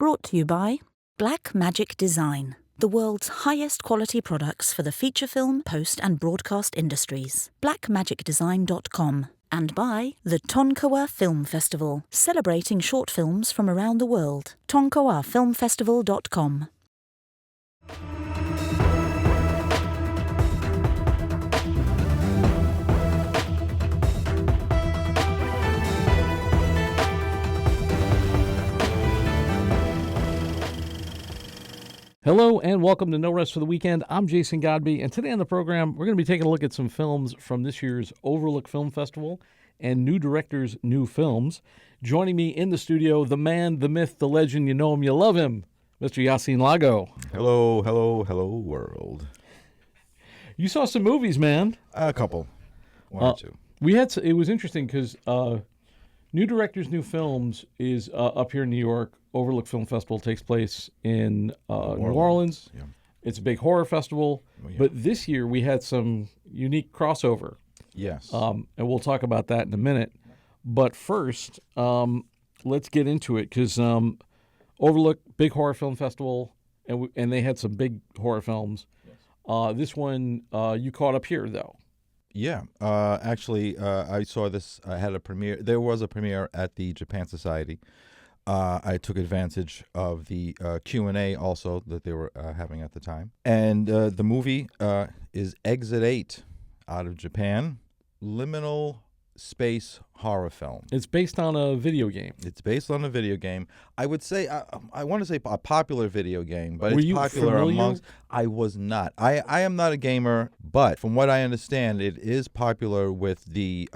Brought to you by Black Magic Design, the world's highest quality products for the feature film, post and broadcast industries. blackmagicdesign.com. And by the Tonkawa Film Festival, celebrating short films from around the world. tonkawafilmfestival.com. Hello and welcome to No Rest for the Weekend. I'm Jason Godbey, and today on the program, we're going to be taking a look at some films from this year's Overlook Film Festival and new directors' new films. Joining me in the studio, the man, the myth, the legend, you know him, you love him, Mr. Yasin Lago. Hello, hello, hello, world. You saw some movies, man. A couple. One or two. It was interesting because new directors, new films is up here in New York. Overlook Film Festival takes place in New Orleans. Yeah. It's a big horror festival. Oh, yeah. But this year we had some unique crossover. Yes. And we'll talk about that in a minute. But first, let's get into it because Overlook, big horror film festival, and they had some big horror films. Yes. This one you caught up here, though. Yeah. Actually, I saw this. I had a premiere. There was a premiere at the Japan Society. I took advantage of the Q&A also that they were having at the time. And the movie is Exit 8 out of Japan, liminal space horror film. It's based on a video game. It's based on a video game. I would say, I want to say a popular video game, but Were it's you popular familiar? amongst... I was not. I am not a gamer, but from what I understand, it is popular with the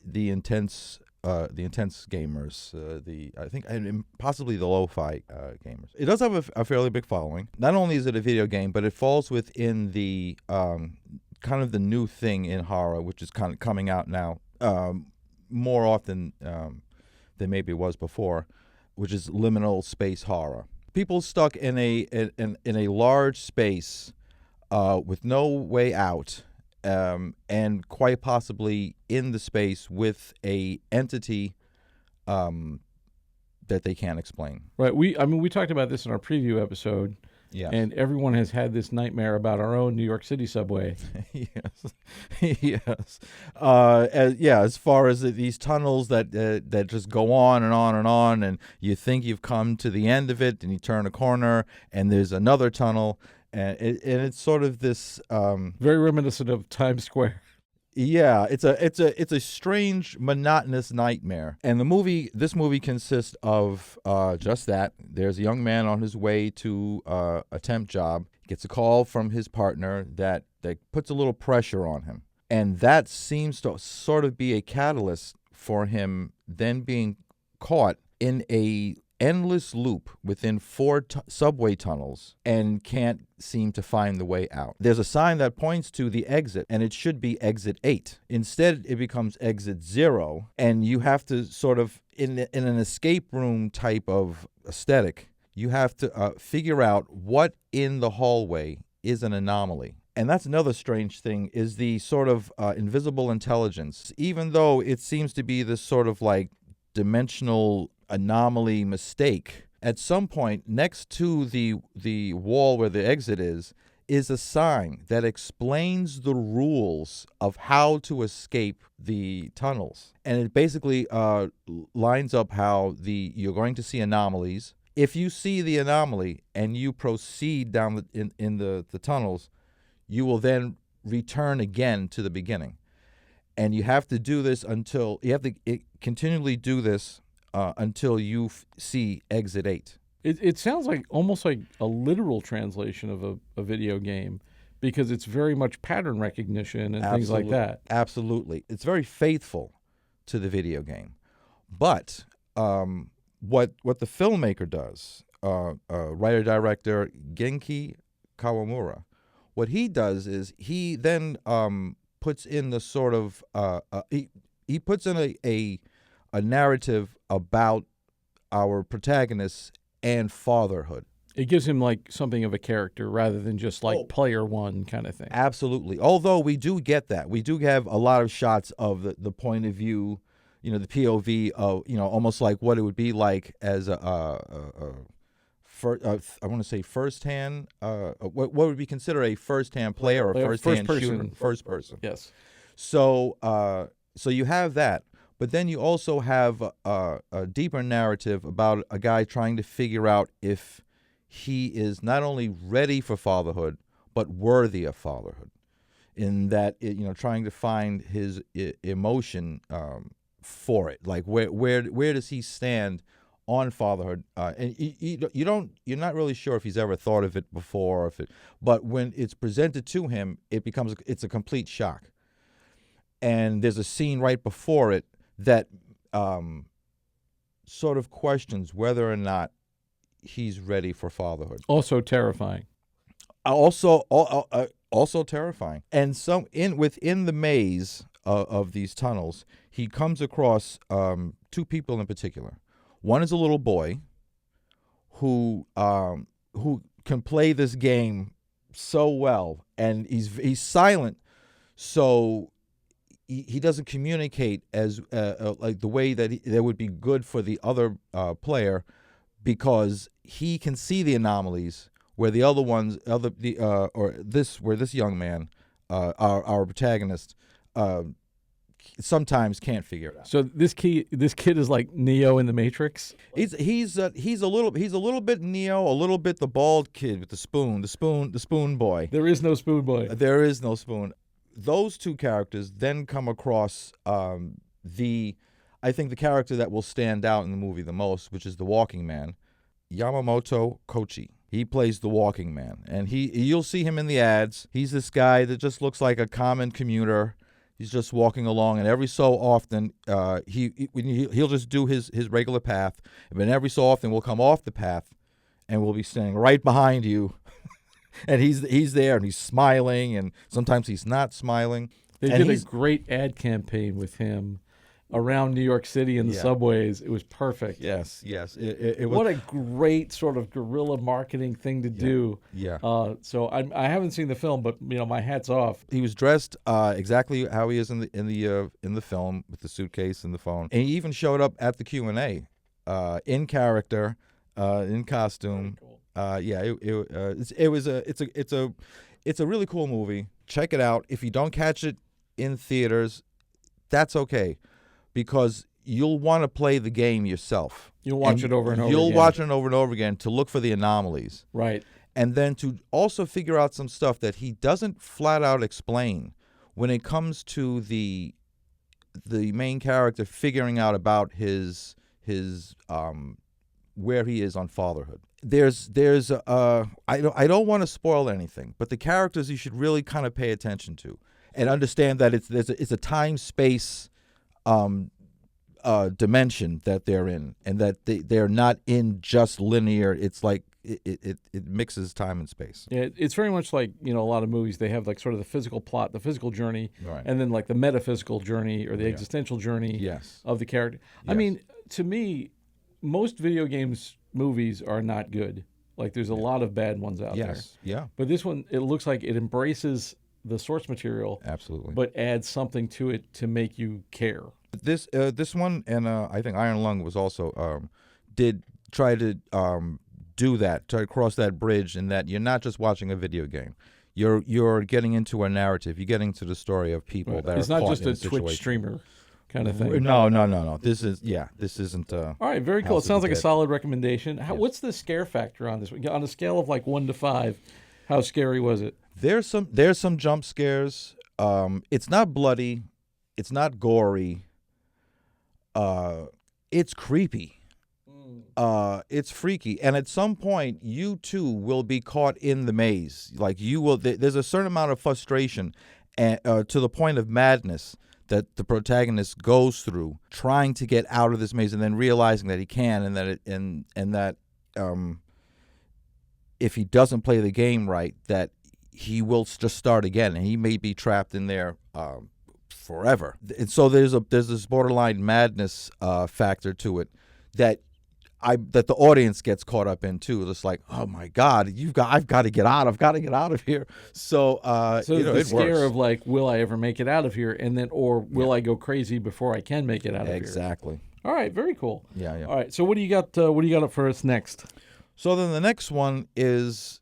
intense gamers, I think, and possibly the lo-fi gamers. It does have a fairly big following. Not only is it a video game, but it falls within the kind of the new thing in horror, which is kind of coming out now more often than maybe it was before, which is liminal space horror. People stuck in a large space with no way out. And quite possibly in the space with a entity that they can't explain. Right. We talked about this in our preview episode. Yes. And everyone has had this nightmare about our own New York City subway. Yes. Yes. As far as these tunnels that just go on and on and on, and you think you've come to the end of it, and you turn a corner, and there's another tunnel. And it's sort of this very reminiscent of Times Square. Yeah, it's a strange, monotonous nightmare. And this movie consists of just that. There's a young man on his way to a temp job. He gets a call from his partner that puts a little pressure on him, and that seems to sort of be a catalyst for him then being caught in a endless loop within 4 subway tunnels and can't seem to find the way out. There's a sign that points to the exit, and it should be Exit 8. Instead, it becomes Exit 0, and you have to sort of, in an escape room type of aesthetic, you have to figure out what in the hallway is an anomaly. And that's another strange thing, is the sort of invisible intelligence. Even though it seems to be this sort of like dimensional anomaly mistake, at some point next to the wall where the exit is a sign that explains the rules of how to escape the tunnels, and it basically lines up how you're going to see anomalies. If you see the anomaly and you proceed down in the tunnels, you will then return again to the beginning, and you have to do this until continually do this until you see Exit 8. It sounds like almost like a literal translation of a video game, because it's very much pattern recognition and things like that. Absolutely. It's very faithful to the video game. But what the filmmaker does, writer-director Genki Kawamura, what he does is he then puts in the sort of he puts in a narrative about our protagonists and fatherhood. It gives him like something of a character rather than just like player one kind of thing. Absolutely. Although we do get that. We do have a lot of shots of the point of view, the POV of, almost like what it would be like as a I want to say firsthand. What would be considered a firsthand player or firsthand shooter? First person. Yes. So so you have that, but then you also have a deeper narrative about a guy trying to figure out if he is not only ready for fatherhood but worthy of fatherhood. In that, trying to find his emotion for it, like where does he stand on fatherhood? And you're not really sure if he's ever thought of it before, but when it's presented to him, it's a complete shock. And there's a scene right before it that sort of questions whether or not he's ready for fatherhood. Also terrifying. Also terrifying. And within the maze of these tunnels, he comes across two people in particular. One is a little boy who can play this game so well, and he's silent, so he doesn't communicate as like the way that would be good for the other player, because he can see the anomalies where the other ones, where this young man, our protagonist, sometimes can't figure it out. So this kid is like Neo in the Matrix. He's a little bit Neo, a little bit the bald kid with the spoon boy. There is no spoon boy. There is no spoon. Those two characters then come across I think the character that will stand out in the movie the most, which is the walking man, Yamamoto Kochi. He plays the walking man, and you'll see him in the ads. He's this guy that just looks like a common commuter. He's just walking along, and every so often he'll just do his regular path, but every so often we'll come off the path, and we'll be standing right behind you, and he's there, and he's smiling, and sometimes he's not smiling. They did a great ad campaign with him around New York City in the subways. It was perfect. Yes. It was. What a great sort of guerrilla marketing thing to do. Yeah. So I haven't seen the film, but my hat's off. He was dressed exactly how he is in the film, with the suitcase and the phone. And he even showed up at the Q&A in character, in costume. Cool. It's a really cool movie. Check it out. If you don't catch it in theaters, that's okay, because you'll want to play the game yourself. You'll watch it over and over again. You'll watch it over and over again to look for the anomalies. Right. And then to also figure out some stuff that he doesn't flat out explain when it comes to the main character figuring out about his where he is on fatherhood. I don't want to spoil anything, but the characters you should really kind of pay attention to and understand that it's a time-space dimension that they're in, and that they're not in just linear. It's like it mixes time and space. Yeah, it's very much like a lot of movies. They have like sort of the physical plot, the physical journey, right, and then like the metaphysical journey or the existential journey of the character. Yes. I mean, to me, most video games movies are not good. Like there's a lot of bad ones out there. Yeah. But this one, it looks like it embraces the source material, absolutely, but adds something to it to make you care. This one, and I think Iron Lung was also did try to do that, try to cross that bridge, in that you're not just watching a video game. You're getting into a narrative. You're getting to the story of people that it's are not caught just in a Twitch situation. streamer kind of thing. No. This isn't. All right, very cool. It sounds like a solid recommendation. What's the scare factor on this? On a scale of like 1 to 5, how scary was it? There's some jump scares. It's not bloody. It's not gory. It's creepy. It's freaky, and at some point, you too will be caught in the maze. Like you will. There's a certain amount of frustration, and to the point of madness that the protagonist goes through, trying to get out of this maze, and then realizing that he can, and that if he doesn't play the game right, that he will just start again, and he may be trapped in there forever. And so there's this borderline madness factor to it that the audience gets caught up in too. It's like, oh my God, I've got to get out. I've got to get out of here. So the it scare works. of like, will I ever make it out of here? And then, or will I go crazy before I can make it out of here? Exactly. All right, very cool. Yeah. All right, so what do you got? What do you got up for us next? So then the next one is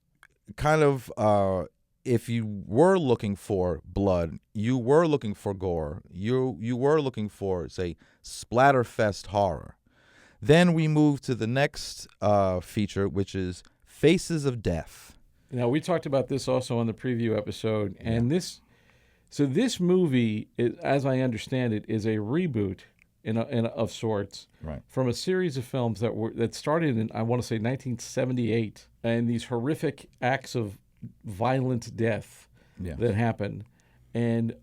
kind of if you were looking for blood, you were looking for gore, you were looking for, say, splatterfest horror. Then we move to the next feature, which is Faces of Death. Now, we talked about this also on the preview episode, and this movie, as I understand it, is a reboot of sorts, Right. from a series of films that started in, I want to say, 1978, and these horrific acts of violent death that happened. And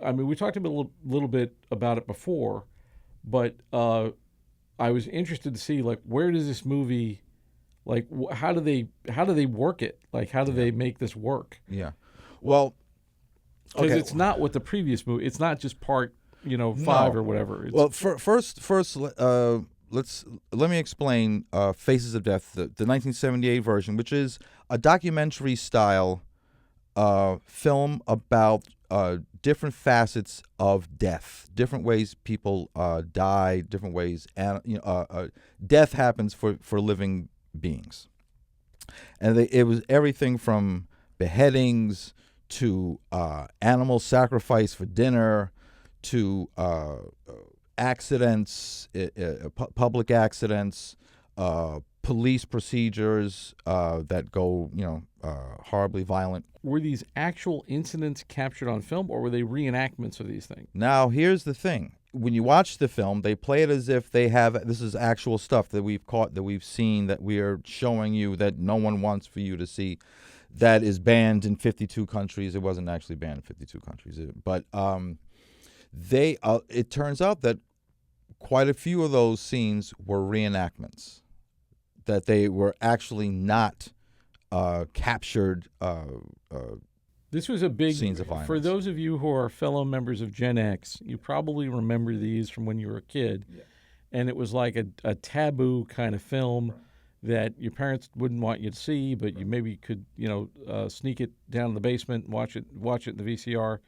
I mean, we talked a little bit about it before, but I was interested to see, like, where does this movie, like, how do they work it? Like, how do they make this work? Yeah. Well, Because okay. it's not what the previous movie. It's not just part, 5 or whatever. Well, first, let me explain Faces of Death, the 1978 version, which is a documentary style film about different facets of death, different ways people die, different ways death happens for living beings, and it was everything from beheadings to animal sacrifice for dinner to accidents, public accidents, police procedures that go, horribly violent. Were these actual incidents captured on film, or were they reenactments of these things? Now, here's the thing. When you watch the film, they play it as if this is actual stuff that we've caught, that we've seen, that we are showing you, that no one wants for you to see, that is banned in 52 countries. It wasn't actually banned in 52 countries, but it turns out that quite a few of those scenes were reenactments, that they were actually not captured This was a big scenes of violence. For those of you who are fellow members of Gen X, you probably remember these from when you were a kid. Yeah. And it was like a taboo kind of film that your parents wouldn't want you to see, but you maybe could, sneak it down in the basement and watch it in the VCR.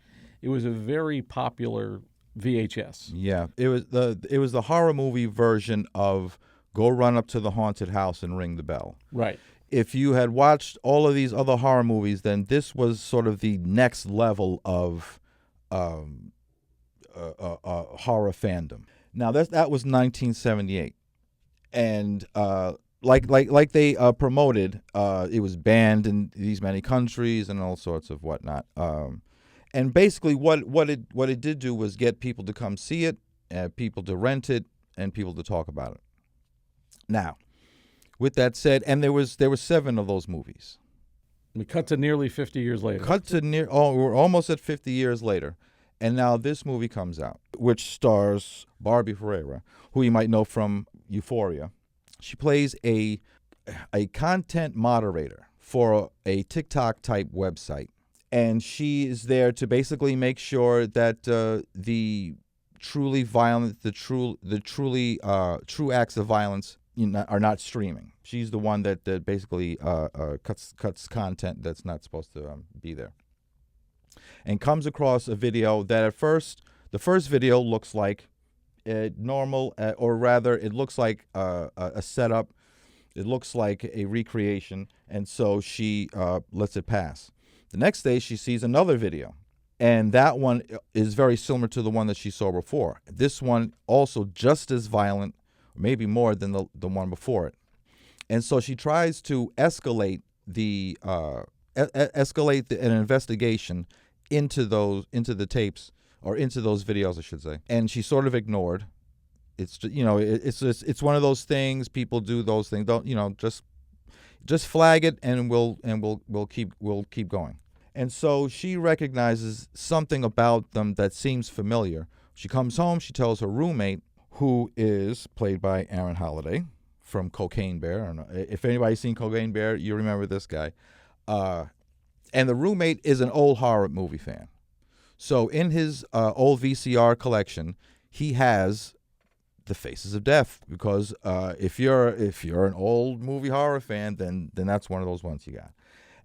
It was a very popular VHS. Yeah, it was the horror movie version of Go Run Up to the Haunted House and Ring the Bell. Right. If you had watched all of these other horror movies, then this was sort of the next level of horror fandom. Now that was 1978, and like they promoted, it was banned in these many countries and all sorts of whatnot. And basically, what it did do was get people to come see it, people to rent it, and people to talk about it. Now, with that said, and there were 7 of those movies. We cut to nearly 50 years later. We're almost at 50 years later, and now this movie comes out, which stars Barbie Ferreira, who you might know from Euphoria. She plays a content moderator for a TikTok type website. And she is there to basically make sure that the truly violent, the truly true acts of violence are not streaming. She's the one that basically cuts content that's not supposed to be there. And comes across a video that at first, the first video looks like normal, or rather, it looks like a setup. It looks like a recreation, and so she lets it pass. The next day, she sees another video, and that one is very similar to the one that she saw before. This one also just as violent, maybe more than the one before it. And so she tries to escalate an investigation into the tapes, or into those videos, I should say. And she's sort of ignored. It's it's one of those things. People do those things. Don't just flag it, and we'll keep going. And so she recognizes something about them that seems familiar. She comes home. She tells her roommate, who is played by Aaron Holiday from Cocaine Bear. I don't know if anybody's seen Cocaine Bear. You remember this guy. And the roommate is an old horror movie fan. So in his old VCR collection, he has the Faces of Death, because if you're an old movie horror fan, then that's one of those ones you got.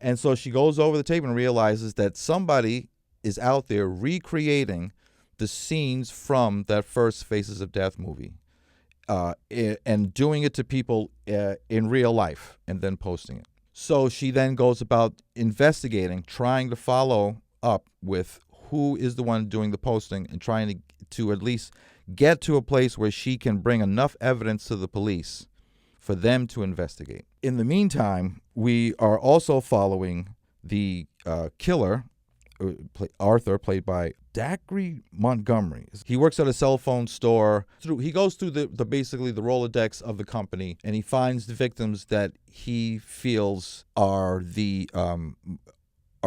And so she goes over the tape and realizes that somebody is out there recreating the scenes from that first Faces of Death movie and doing it to people in real life and then posting it. So she then goes about investigating, trying to follow up with who is the one doing the posting and trying to at least get to a place where she can bring enough evidence to the police for them to investigate. In the meantime, we are also following the killer, Arthur, played by Dacre Montgomery. He works at a cell phone store. He goes through the basically the Rolodex of the company, and he finds the victims that he feels are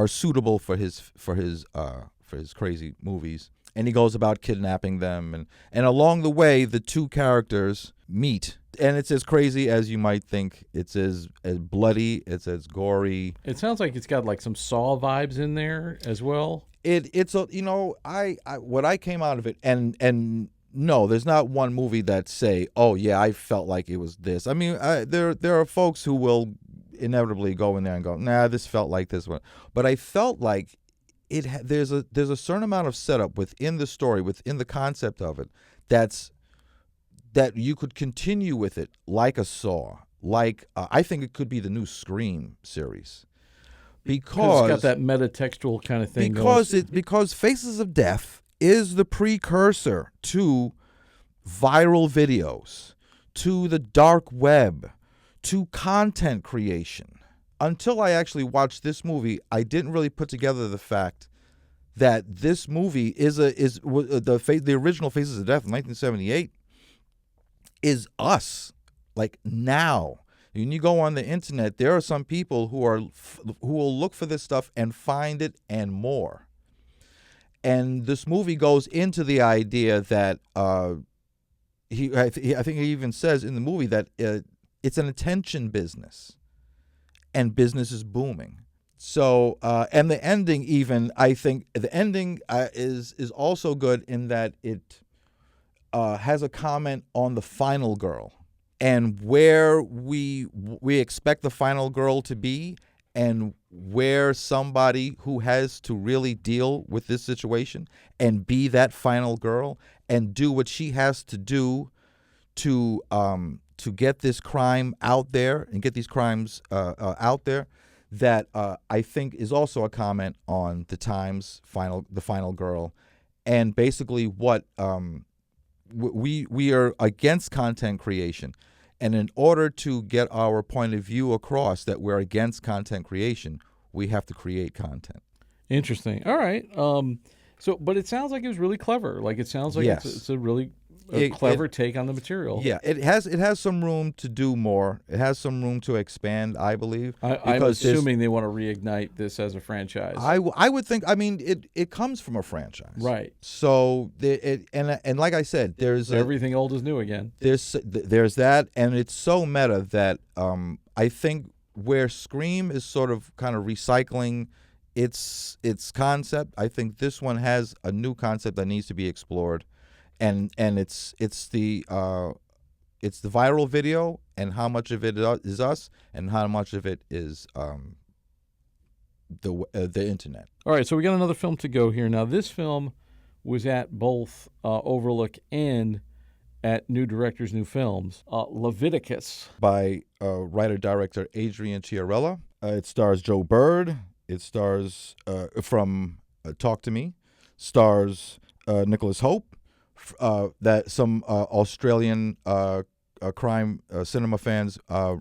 suitable for his crazy movies. And he goes about kidnapping them, and along the way, the two characters meet. And it's as crazy as you might think. It's as bloody. It's as gory. It sounds like it's got like some Saw vibes in there as well. It's a what I came out of it, and no, there's not one movie that say, oh yeah, I felt like it was this. I mean, there are folks who will inevitably go in there and go, nah, this felt like this one. But I felt like there's a certain amount of setup within the story, within the concept of it, that you could continue with it like a Saw, like I think it could be the new Scream series, because it's got that metatextual kind of thing. Because Faces of Death is the precursor to viral videos, to the dark web, to content creation. Until I actually watched this movie, I didn't really put together the fact that this movie is the original Faces of Death in 1978 is us, like now. When you go on the internet, there are some people who will look for this stuff and find it and more. And this movie goes into the idea that I think he even says in the movie that it's an attention business, and business is booming. So and the ending, even I think the ending is also good in that it has a comment on the final girl and where we expect the final girl to be, and where somebody who has to really deal with this situation and be that final girl and do what she has to do to get this crime out there and get these crimes out there, that I think is also a comment on the final girl, and basically what we are against content creation. And in order to get our point of view across that we're against content creation, we have to create content. Interesting. All right. But it sounds like it was really clever. Like it sounds like Yes. it's a really clever take on the material. Yeah, it has some room to do more. It has some room to expand, I believe. I'm assuming they want to reignite this as a franchise. I would think. I mean, it comes from a franchise, right? So and like I said, there's everything old is new again. There's that, and it's so meta that I think where Scream is sort of kind of recycling its concept, I think this one has a new concept that needs to be explored. And it's the viral video, and how much of it is us, and how much of it is the internet. All right, so we got another film to go here. Now, this film was at both Overlook and at New Directors, New Films. Leviticus By writer-director Adrian Chiarella. It stars Joe Bird. It stars from Talk to Me. Stars Nicholas Hope. That some Australian crime cinema fans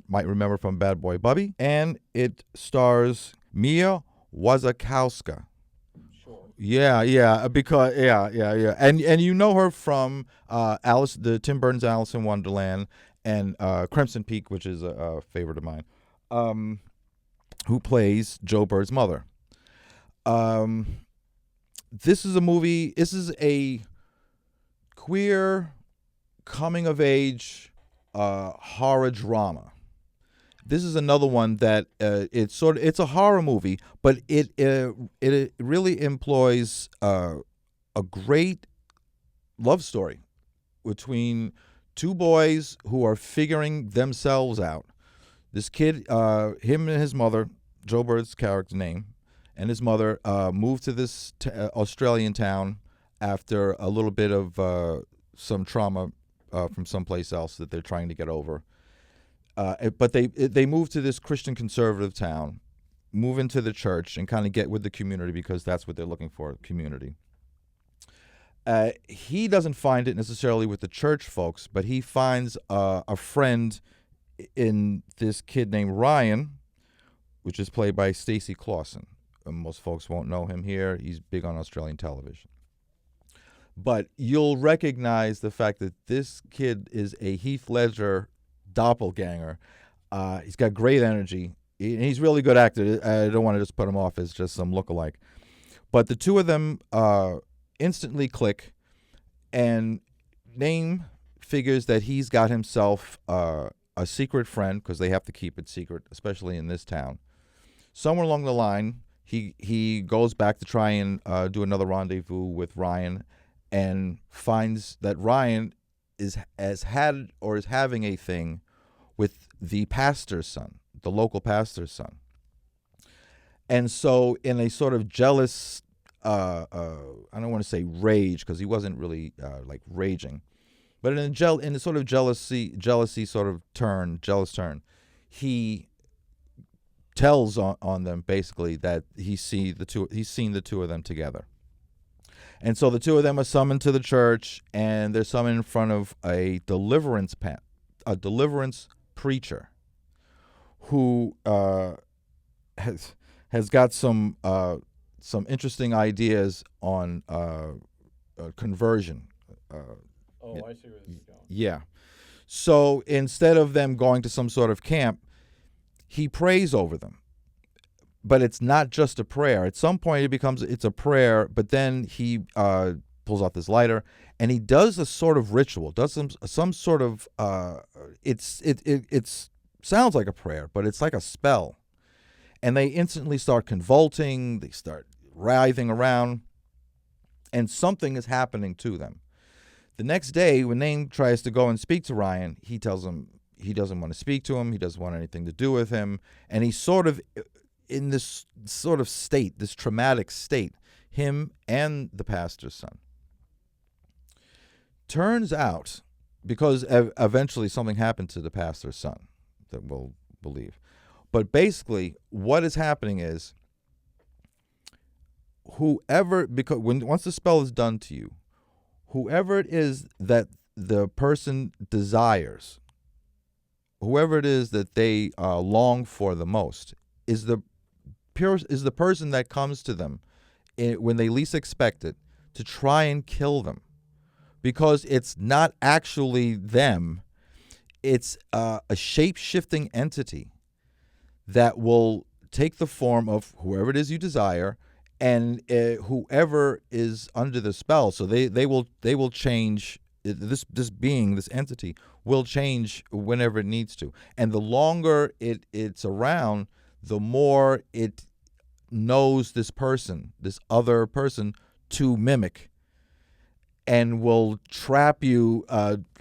might remember from Bad Boy Bubby. And it stars Mia Wasikowska. Sure. Yeah, because yeah. And you know her from Tim Burton's Alice in Wonderland and Crimson Peak, which is a favorite of mine, who plays Joe Bird's mother. This is a queer coming-of-age horror drama. This is another one that it's a horror movie, but it really employs a great love story between two boys who are figuring themselves out. This kid, him and his mother, Joe Bird's character name, and his mother moved to this Australian town after a little bit of some trauma from someplace else that they're trying to get over. But they move to this Christian conservative town, move into the church, and kind of get with the community because that's what they're looking for, community. He doesn't find it necessarily with the church folks, but he finds a friend in this kid named Ryan, which is played by Stacey Clausen. Most folks won't know him here. He's big on Australian television. But you'll recognize the fact that this kid is a Heath Ledger doppelganger. He's got great energy. He's a really good actor. I don't want to just put him off as just some lookalike. But the two of them instantly click, and Naim figures that he's got himself a secret friend, because they have to keep it secret, especially in this town. Somewhere along the line, he goes back to try and do another rendezvous with Ryan, and finds that Ryan is having a thing with the pastor's son, the local pastor's son. And so in a sort of jealous, I don't want to say rage, because he wasn't really like raging, but in a sort of jealousy sort of jealous turn, he tells on them basically that he's seen the two of them together. And so the two of them are summoned to the church, and they're summoned in front of a deliverance preacher who has got some interesting ideas on conversion. I see where this is going. Yeah. So instead of them going to some sort of camp, he prays over them. But it's not just a prayer. At some point it's a prayer, but then he pulls out this lighter and he does a sort of ritual, does some sort of it sounds like a prayer, but it's like a spell. And they instantly start convulsing, they start writhing around, and something is happening to them. The next day, when Naim tries to go and speak to Ryan, he tells him he doesn't want to speak to him, he doesn't want anything to do with him, and he's sort of in this sort of state, this traumatic state, him and the pastor's son. Turns out, because eventually something happened to the pastor's son that we'll believe, but basically what is happening is once the spell is done to you, whoever it is that the person desires, whoever it is that they long for the most, is the person that comes to them when they least expect it to try and kill them, because it's not actually them. It's a shape-shifting entity that will take the form of whoever it is you desire, and whoever is under the spell. So they will change. This being, this entity, will change whenever it needs to, and the longer it's around, the more it knows this other person to mimic, and will trap you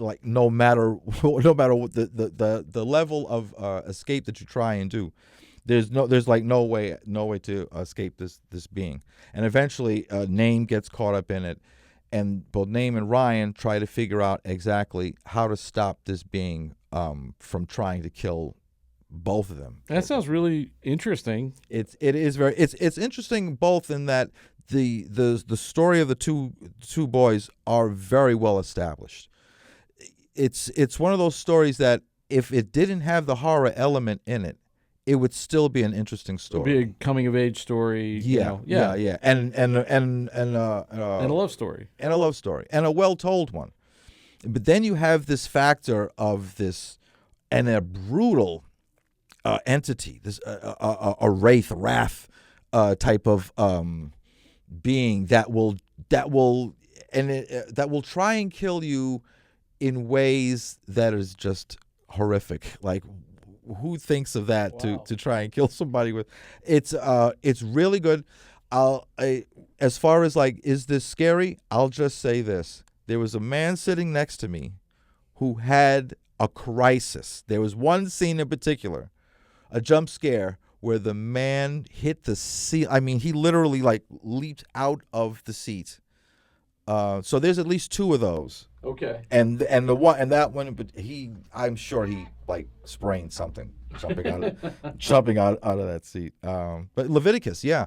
like no matter what the level of escape that you try and do. There's no way to escape this being. And eventually Naim gets caught up in it, and both Naim and Ryan try to figure out exactly how to stop this being from trying to kill both of them. That sounds really interesting. It's interesting both in that the story of the two boys are very well established. It's one of those stories that if it didn't have the horror element in it, it would still be an interesting story. It would be a coming of age story. Yeah. And a love story. And a love story. And a well told one. But then you have this factor of this, and a brutal entity, this a wrath type of being that will try and kill you in ways that is just horrific. Like, who thinks of that? Wow. to try and kill somebody with? It's really good. As far as like, is this scary? I'll just say this: there was a man sitting next to me who had a crisis. There was one scene in particular, a jump scare, where the man hit the seat. I mean, he literally like leaped out of the seat. So there's at least two of those Okay. And that one, but I'm sure he like sprained something jumping out of that seat. But Leviticus, yeah,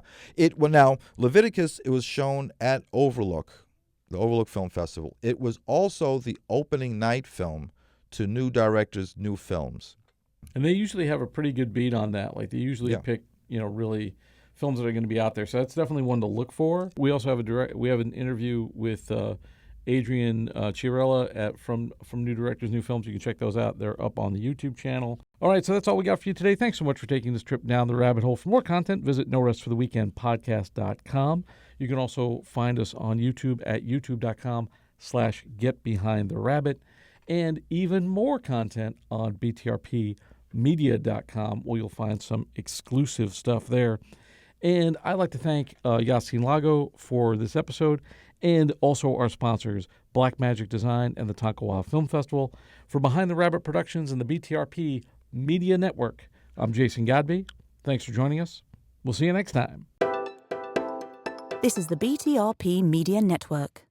Leviticus. It was shown at Overlook, the Overlook Film Festival. It was also the opening night film to new directors' new films. And they usually have a pretty good beat on that. Like they usually pick, really films that are going to be out there. So that's definitely one to look for. We also have an interview with Adrian Chiarella from New Directors, New Films. You can check those out. They're up on the YouTube channel. All right, so that's all we got for you today. Thanks so much for taking this trip down the rabbit hole. For more content, visit norestfortheweekendpodcast.com. You can also find us on YouTube at youtube.com/getbehindtherabbit, and even more content on btrpmedia.com, where you'll find some exclusive stuff there. And I'd like to thank Yasin Lago for this episode, and also our sponsors, Black Magic Design and the Tonkawa Film Festival. For Behind the Rabbit Productions and the BTRP Media Network, I'm Jason Godbey. Thanks for joining us. We'll see you next time. This is the BTRP Media Network.